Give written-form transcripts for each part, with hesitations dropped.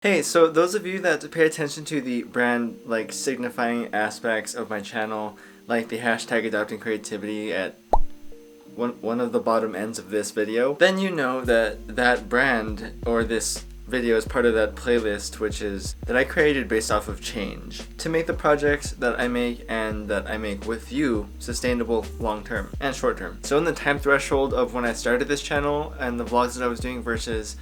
Hey, so those of you that pay attention to the brand signifying aspects of my channel, like the hashtag adopting creativity at one of the bottom ends of this video, then you know that that brand or this video is part of that playlist that I created based off of change to make the projects that I make and that I make with you sustainable long term and short term. So in the time threshold of when I started this channel and the vlogs that I was doing versus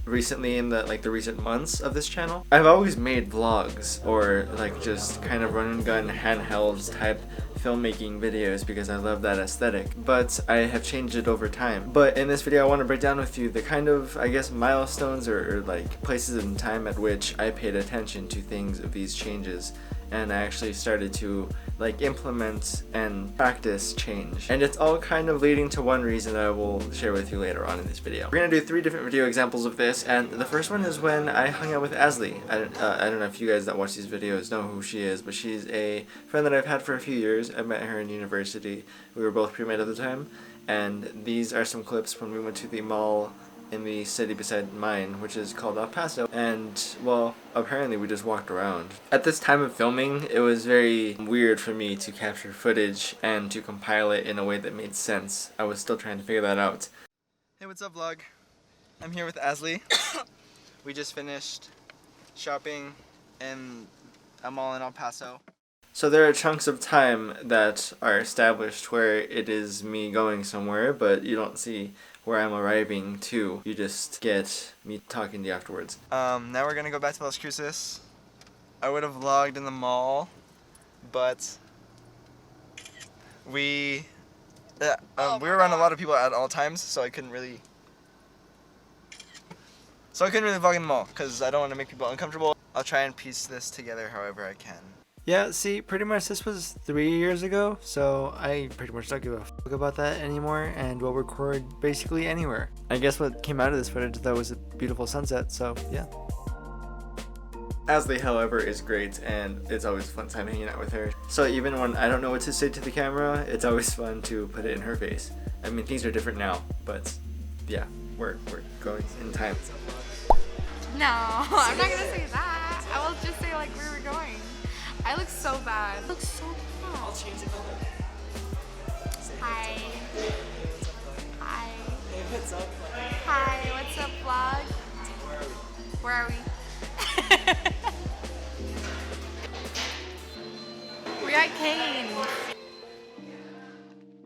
recently in the recent months of this channel, I've always made vlogs or just kind of run and gun handhelds type filmmaking videos because I love that aesthetic, but I have changed it over time. But in this video I want to break down with you the kind of, I guess, milestones or places in time at which I paid attention to things of these changes and I actually started to implement and practice change. And it's all kind of leading to one reason that I will share with you later on in this video. We're gonna do 3 different video examples of this, and the first one is when I hung out with Asley. I don't know if you guys that watch these videos know who she is, but she's a friend that I've had for a few years. I met her in university. We were both pre-med at the time, and these are some clips when we went to the mall in the city beside mine, which is called El Paso, and well, apparently we just walked around. At this time of filming, it was very weird for me to capture footage and to compile it in a way that made sense. I was still trying to figure that out. Hey, what's up, vlog? I'm here with Asley. We just finished shopping in a mall in El Paso. So there are chunks of time that are established where it is me going somewhere, but you don't see where I'm arriving to. You just get me talking to you afterwards. Now we're gonna go back to Las Cruces. I would have vlogged in the mall, but we were around a lot of people at all times, so I couldn't really vlog in the mall because I don't want to make people uncomfortable. I'll try and piece this together however I can. Yeah, see, pretty much this was 3 years ago, so I pretty much don't give a fuck about that anymore, and we'll record basically anywhere. I guess what came out of this footage though was a beautiful sunset, so yeah. Asley, however, is great, and it's always a fun time hanging out with her. So even when I don't know what to say to the camera, it's always fun to put it in her face. I mean, things are different now, but yeah, we're going in time. No, I'm not gonna say that. I will just say like where we're going. I look so bad. I look so bad. I'll change the color. Hi. Hi. Hey, what's up? Hi, what's up, vlog? Where are we? We are Kane.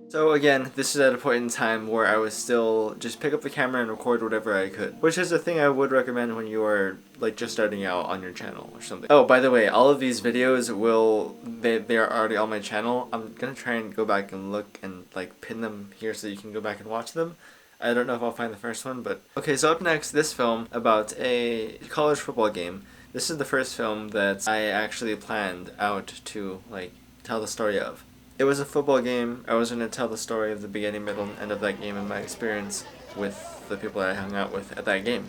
So again, this is at a point in time where I was still just pick up the camera and record whatever I could, which is a thing I would recommend when you are just starting out on your channel or something. Oh, by the way, all of these videos they are already on my channel. I'm gonna try and go back and look and pin them here so you can go back and watch them. I don't know if I'll find the first one, but okay. So up next, this film about a college football game. This is the first film that I actually planned out to tell the story of. It was a football game. I was going to tell the story of the beginning, middle, and end of that game and my experience with the people that I hung out with at that game.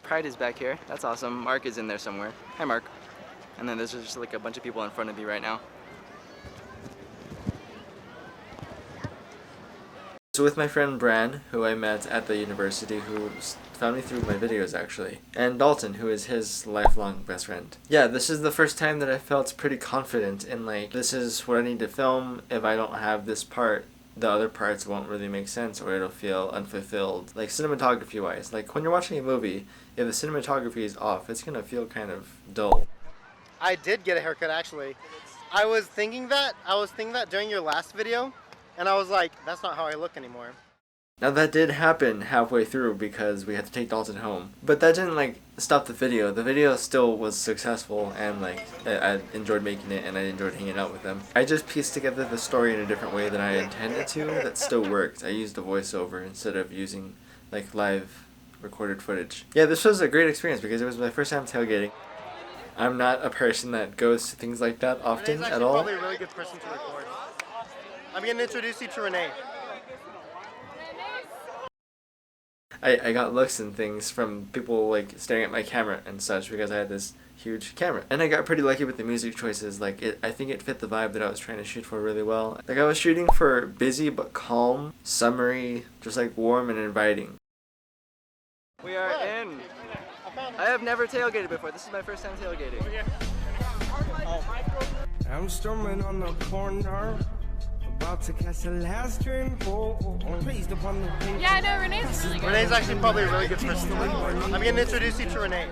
Pride is back here. That's awesome. Mark is in there somewhere. Hi, Mark. And then there's just a bunch of people in front of me right now. So with my friend Bran, who I met at the university, who found me through my videos actually, and Dalton, who is his lifelong best friend. Yeah, this is the first time that I felt pretty confident in this is what I need to film. If I don't have this part, the other parts won't really make sense or it'll feel unfulfilled. Cinematography wise, when you're watching a movie, if the cinematography is off, it's gonna feel kind of dull. I did get a haircut actually. I was thinking that during your last video. And I was like, that's not how I look anymore. Now that did happen halfway through because we had to take Dalton home. But that didn't stop the video. The video still was successful and I enjoyed making it and I enjoyed hanging out with them. I just pieced together the story in a different way than I intended to that still worked. I used a voiceover instead of using live recorded footage. Yeah, this was a great experience because it was my first time tailgating. I'm not a person that goes to things like that often at all. Probably a really good person to record. I'm going to introduce you to Renee. I got looks and things from people staring at my camera and such because I had this huge camera. And I got pretty lucky with the music choices. I think it fit the vibe that I was trying to shoot for really well. I was shooting for busy but calm, summery, just warm and inviting. We are in I have never tailgated before. This is my first time tailgating. I'm stumbling on the corner, about to catch the last train home. Praised upon the Yeah, I know, Renee's really good. Renee's actually probably a really good person. I'm going to introduce you to Renee.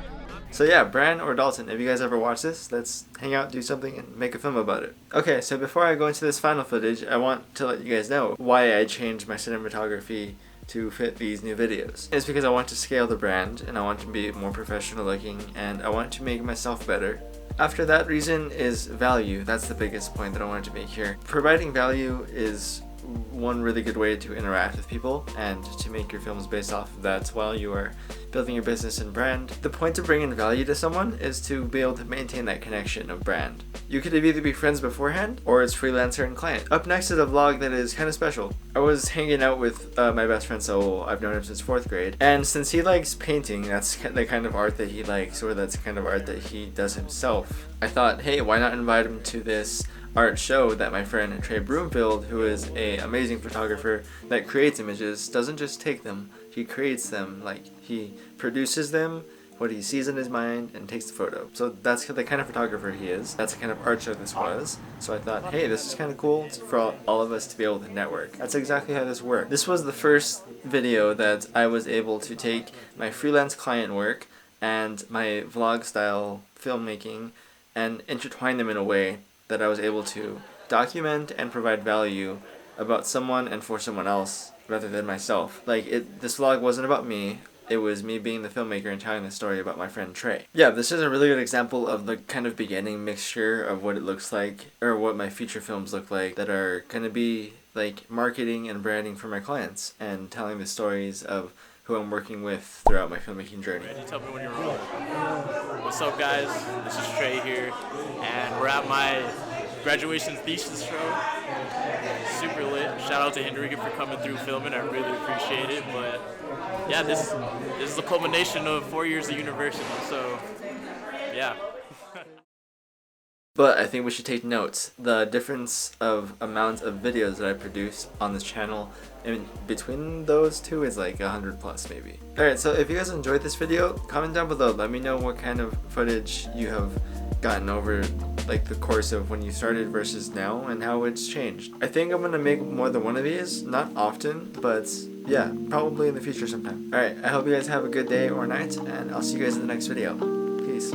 So yeah, Bran or Dalton, if you guys ever watch this, let's hang out, do something, and make a film about it. Okay, so before I go into this final footage, I want to let you guys know why I changed my cinematography to fit these new videos. It's because I want to scale the brand, and I want to be more professional looking, and I want to make myself better. After that reason is value. That's the biggest point that I wanted to make here. Providing value is one really good way to interact with people and to make your films based off of that while you are building your business and brand. The point of bringing value to someone is to be able to maintain that connection of brand. You could either be friends beforehand or it's freelancer and client. Up next is a vlog that is kind of special. I was hanging out with my best friend Saul. I've known him since 4th grade, and since he likes painting, that's the kind of art that he likes, or that's the kind of art that he does himself. I thought, hey, why not invite him to this art show that my friend Trey Broomfield, who is an amazing photographer that creates images, doesn't just take them, he creates them. Like, he produces them, what he sees in his mind, and takes the photo. So that's the kind of photographer he is. That's the kind of art show this was. So I thought, hey, this is kind of cool for all of us to be able to network. That's exactly how this worked. This was the first video that I was able to take my freelance client work and my vlog style filmmaking and intertwine them in a way that I was able to document and provide value about someone and for someone else rather than myself. Like, this vlog wasn't about me. It was me being the filmmaker and telling the story about my friend Trey. Yeah, this is a really good example of the kind of beginning mixture of what it looks like, or what my feature films look like, that are going to be like marketing and branding for my clients and telling the stories of who I'm working with throughout my filmmaking journey. Ready? Tell me when you're rolling. What's up, guys? This is Trey here, and we're at my graduation thesis show. Super lit. Shout out to Hendrika for coming through filming. I really appreciate it. But yeah, this is the culmination of 4 years of university. So yeah. But I think we should take notes. The difference of amount of videos that I produce on this channel, and between those two is like 100 plus maybe. Alright, so if you guys enjoyed this video, comment down below. Let me know what kind of footage you have gotten over like the course of when you started versus now and how it's changed. I think I'm gonna make more than one of these, not often, but yeah, probably in the future sometime. Alright, I hope you guys have a good day or night, and I'll see you guys in the next video. Peace.